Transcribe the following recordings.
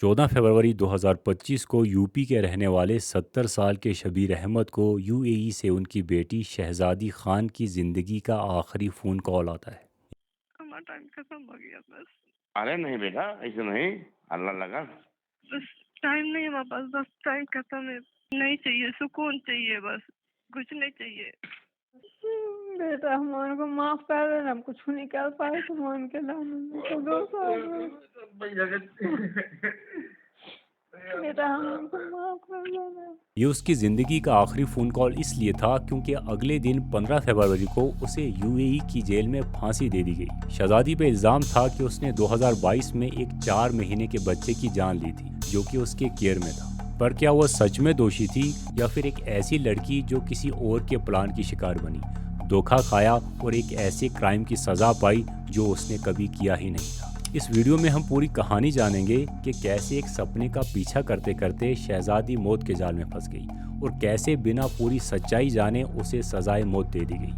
14 फरवरी 2025 को यूपी के रहने वाले 70 साल के शबीर अहमद को यूएई से उनकी बेटी शहजादी खान की जिंदगी का आखिरी फ़ोन कॉल आता है। हमारा टाइम खत्म हो गया बस। अरे नहीं बेटा, ऐसे नहीं। अल्लाह लगा। बस टाइम नहीं है हमारे पास, बस टाइम खत्म है। नहीं चाहिए, सुकून चाहिए, बस कुछ नहीं चाहिए। बेटा हमारे को माफ कर देना, हम कुछ नहीं कर पाए तो मान के लाने को 2 साल बेटा हमको माफ कर देना। ये उसकी ज़िंदगी का आखिरी फ़ोन कॉल इसलिए था क्योंकि अगले दिन 15 फरवरी को उसे यूएई की जेल में फांसी दे दी गई। शहजादी पे इल्ज़ाम था कि उसने 2022 में एक 4 महीने के बच्चे की जान ली थी जो कि उसके केयर में था। पर क्या वो सच में दोषी थी या फिर एक ऐसी लड़की जो किसी और के प्लान की शिकार बनी, धोखा खाया और एक ऐसे क्राइम की सज़ा पाई जो उसने कभी किया ही नहीं था। इस वीडियो में हम पूरी कहानी जानेंगे कि कैसे एक सपने का पीछा करते करते शहजादी मौत के जाल में फंस गई और कैसे बिना पूरी सच्चाई जाने उसे सजाए मौत दे दी गई।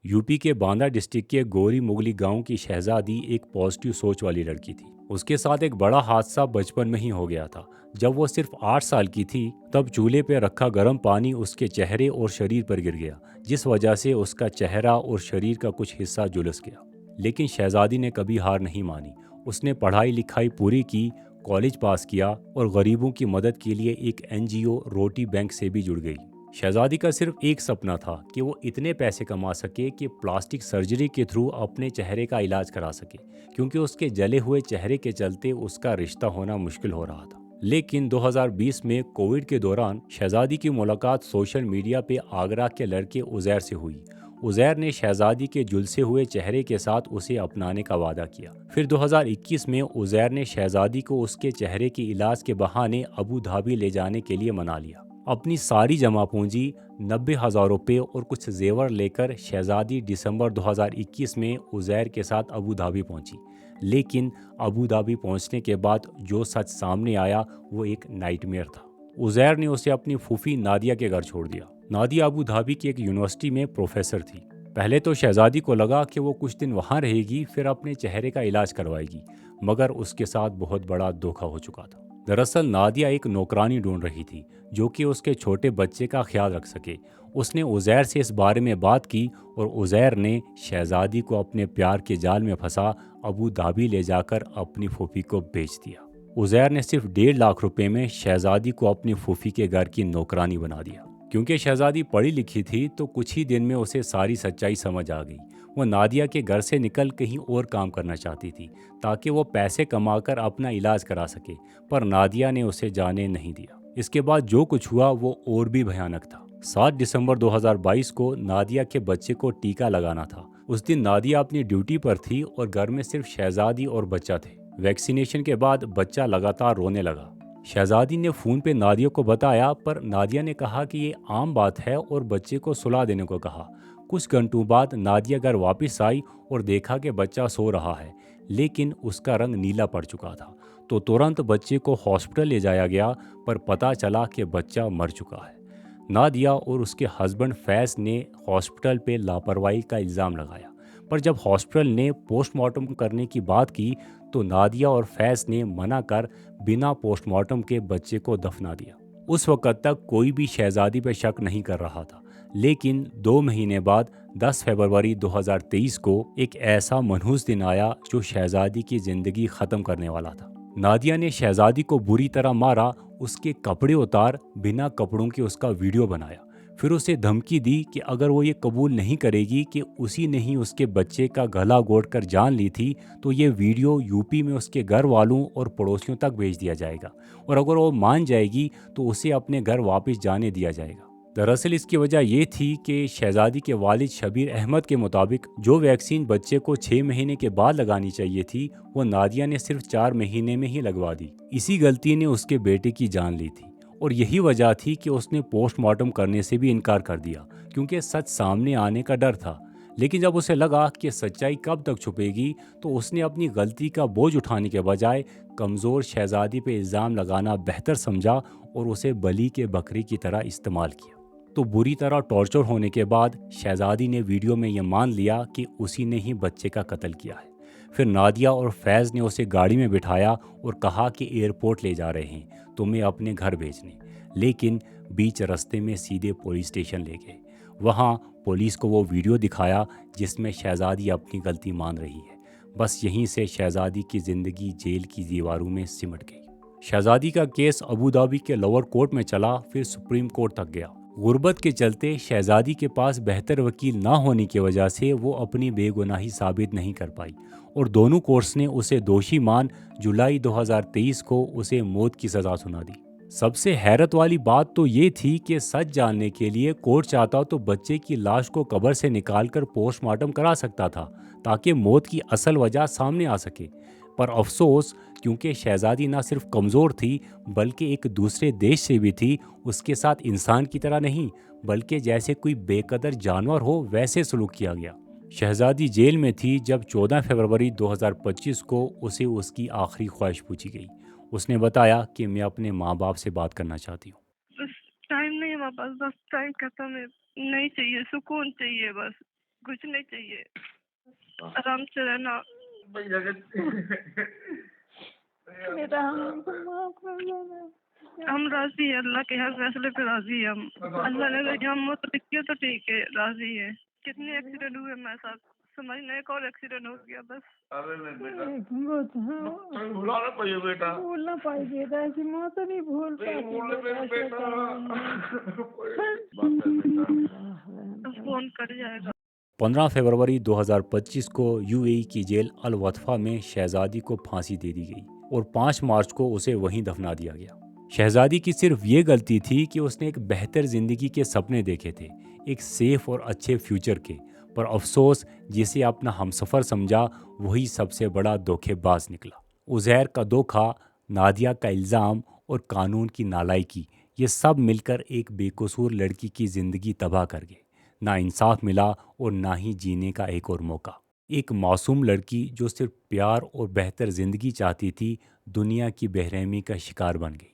यूपी के बांदा डिस्ट्रिक्ट के गोरी मुगली गांव की शहजादी एक पॉजिटिव सोच वाली लड़की थी। उसके साथ एक बड़ा हादसा बचपन में ही हो गया था। जब वो सिर्फ 8 साल की थी तब चूल्हे पर रखा गर्म पानी उसके चेहरे और शरीर पर गिर गया, जिस वजह से उसका चेहरा और शरीर का कुछ हिस्सा झुलस गया। लेकिन शहजादी ने कभी हार नहीं मानी। उसने पढ़ाई लिखाई पूरी की, कॉलेज पास किया और गरीबों की मदद के लिए एक एनजीओ रोटी बैंक से भी जुड़ गई। शहजादी का सिर्फ एक सपना था कि वो इतने पैसे कमा सके कि प्लास्टिक सर्जरी के थ्रू अपने चेहरे का इलाज करा सके, क्योंकि उसके जले हुए चेहरे के चलते उसका रिश्ता होना मुश्किल हो रहा था। लेकिन 2020 में कोविड के दौरान शहजादी की मुलाकात सोशल मीडिया पे आगरा के लड़के उजैर से हुई। उजैर ने शहजादी के झुलसे हुए चेहरे के साथ उसे अपनाने का वादा किया। फिर 2021 में उजैर ने शहजादी को उसके चेहरे के इलाज के बहाने अबू धाबी ले जाने के लिए मना लिया। अपनी सारी जमा पूंजी 90,000 रुपये और कुछ जेवर लेकर शहजादी दिसंबर 2021 में उजैर के साथ अबू धाबी पहुंची। लेकिन अबू धाबी पहुंचने के बाद जो सच सामने आया वो एक नाइटमेयर था। उजैर ने उसे अपनी फूफी नादिया के घर छोड़ दिया। नादिया अबू धाबी की एक यूनिवर्सिटी में प्रोफेसर थी। पहले तो शहजादी को लगा कि वो कुछ दिन वहाँ रहेगी, फिर अपने चेहरे का इलाज करवाएगी, मगर उसके साथ बहुत बड़ा धोखा हो चुका था। दरअसल नादिया एक नौकरानी ढूंढ रही थी जो कि उसके छोटे बच्चे का ख्याल रख सके। उसने उजैर से इस बारे में बात की और उजैर ने शहजादी को अपने प्यार के जाल में फंसा अबू धाबी ले जाकर अपनी फूफी को बेच दिया। उजैर ने सिर्फ 1.5 लाख रुपए में शहजादी को अपनी फूफी के घर की नौकरानी बना दिया। क्योंकि शहजादी पढ़ी लिखी थी तो कुछ ही दिन में उसे सारी सच्चाई समझ आ गई। वो नादिया के घर से निकल कहीं और काम करना चाहती थी ताकि वो पैसे कमाकर अपना इलाज करा सके, पर नादिया ने उसे जाने नहीं दिया। इसके बाद जो कुछ हुआ वो और भी भयानक था। 7 दिसंबर 2022 को नादिया के बच्चे को टीका लगाना था। उस दिन नादिया अपनी ड्यूटी पर थी और घर में सिर्फ शहजादी और बच्चा थे। वैक्सीनेशन के बाद बच्चा लगातार रोने लगा। शहजादी ने फ़ोन पे नादिया को बताया, पर नादिया ने कहा कि ये आम बात है और बच्चे को सुला देने को कहा। कुछ घंटों बाद नादिया घर वापस आई और देखा कि बच्चा सो रहा है, लेकिन उसका रंग नीला पड़ चुका था। तो तुरंत बच्चे को हॉस्पिटल ले जाया गया, पर पता चला कि बच्चा मर चुका है। नादिया और उसके हस्बैंड फैज़ ने हॉस्पिटल पे लापरवाही का इल्ज़ाम लगाया, पर जब हॉस्पिटल ने पोस्टमार्टम करने की बात की तो नादिया और फैज़ ने मना कर बिना पोस्टमार्टम के बच्चे को दफना दिया। उस वक़्त तक कोई भी शहजादी पर शक नहीं कर रहा था, लेकिन 2 महीने बाद 10 फरवरी 2023 को एक ऐसा मनहूस दिन आया जो शहजादी की ज़िंदगी ख़त्म करने वाला था। नादिया ने शहजादी को बुरी तरह मारा, उसके कपड़े उतार बिना कपड़ों के उसका वीडियो बनाया। फिर उसे धमकी दी कि अगर वो ये कबूल नहीं करेगी कि उसी ने ही उसके बच्चे का गला घोंटकर जान ली थी, तो ये वीडियो यूपी में उसके घर वालों और पड़ोसियों तक भेज दिया जाएगा, और अगर वो मान जाएगी तो उसे अपने घर वापस जाने दिया जाएगा। दरअसल इसकी वजह ये थी कि शहजादी के वालिद शबीर अहमद के मुताबिक जो वैक्सीन बच्चे को 6 महीने के बाद लगानी चाहिए थी, वो नादिया ने सिर्फ 4 महीने में ही लगवा दी। इसी गलती ने उसके बेटे की जान ली थी, और यही वजह थी कि उसने पोस्टमार्टम करने से भी इनकार कर दिया, क्योंकि सच सामने आने का डर था। लेकिन जब उसे लगा कि सच्चाई कब तक छुपेगी, तो उसने अपनी गलती का बोझ उठाने के बजाय कमज़ोर शहजादी पे इल्ज़ाम लगाना बेहतर समझा और उसे बलि के बकरी की तरह इस्तेमाल किया। तो बुरी तरह टॉर्चर होने के बाद शहजादी ने वीडियो में यह मान लिया कि उसी ने ही बच्चे का कत्ल किया है। फिर नादिया और फैज़ ने उसे गाड़ी में बिठाया और कहा कि एयरपोर्ट ले जा रहे हैं तुम्हें अपने घर भेजने, लेकिन बीच रास्ते में सीधे पुलिस स्टेशन ले गए। वहाँ पुलिस को वो वीडियो दिखाया जिसमें शहज़ादी अपनी गलती मान रही है। बस यहीं से शहज़ादी की ज़िंदगी जेल की दीवारों में सिमट गई। शहज़ादी का केस अबू धाबी के लोअर कोर्ट में चला, फिर सुप्रीम कोर्ट तक गया। गुर्बत के चलते शहज़ादी के पास बेहतर वकील ना होने की वजह से वो अपनी बेगुनाही साबित नहीं कर पाई और दोनों कोर्ट्स ने उसे दोषी मान जुलाई 2023 को उसे मौत की सज़ा सुना दी। सबसे हैरत वाली बात तो ये थी कि सच जानने के लिए कोर्ट चाहता तो बच्चे की लाश को कब्र से निकालकर पोस्टमार्टम करा सकता था ताकि मौत की असल वजह सामने आ सके। पर अफसोस, क्योंकि शहज़ादी ना सिर्फ कमज़ोर थी बल्कि एक दूसरे देश से भी थी, उसके साथ इंसान की तरह नहीं बल्कि जैसे कोई बेकदर जानवर हो वैसे सलूक किया गया। शहज़ादी जेल में थी जब 14 फरवरी 2025 को उसे उसकी आखिरी ख्वाहिश पूछी गई। उसने बताया कि मैं अपने माँ बाप से बात करना चाहती हूँ। बस टाइम नहीं है हमारे पास, बस टाइम खत्म है। नहीं चाहिए, सुकून चाहिए, बस कुछ नहीं चाहिए, आराम से रहना। बेटा हमको माफ कर दो। हम राजी है, अल्लाह के हर फैसले पे राजी है हम। अल्लाह ने अगर यहाँ मौत लिखी है तो ठीक है, राजी है। कितने एक्सीडेंट हुए मेरे साथ, समझ नहीं, एक और एक्सीडेंट हो गया बस। अरे नहीं बेटा, हाँ, भुला ना पाइए बेटा, भूल ना पाई बेटा, ऐसी मौत नहीं भूल पाती बेटा। फोन कर जाएगा। 15 फरवरी 2025 को यूएई की जेल अल वतफा में शहज़ादी को फांसी दे दी गई और 5 मार्च को उसे वहीं दफना दिया गया। शहज़ादी की सिर्फ ये गलती थी कि उसने एक बेहतर ज़िंदगी के सपने देखे थे, एक सेफ और अच्छे फ्यूचर के, पर अफसोस जिसे अपना हमसफ़र समझा वही सबसे बड़ा धोखेबाज निकला। उज़ैर का धोखा, नादिया का इल्ज़ाम और कानून की नालायकी, ये सब मिलकर एक बेकसूर लड़की की ज़िंदगी तबाह कर गए। ना इंसाफ मिला और ना ही जीने का एक और मौका। एक मासूम लड़की जो सिर्फ प्यार और बेहतर ज़िंदगी चाहती थी, दुनिया की बेरहमी का शिकार बन गई।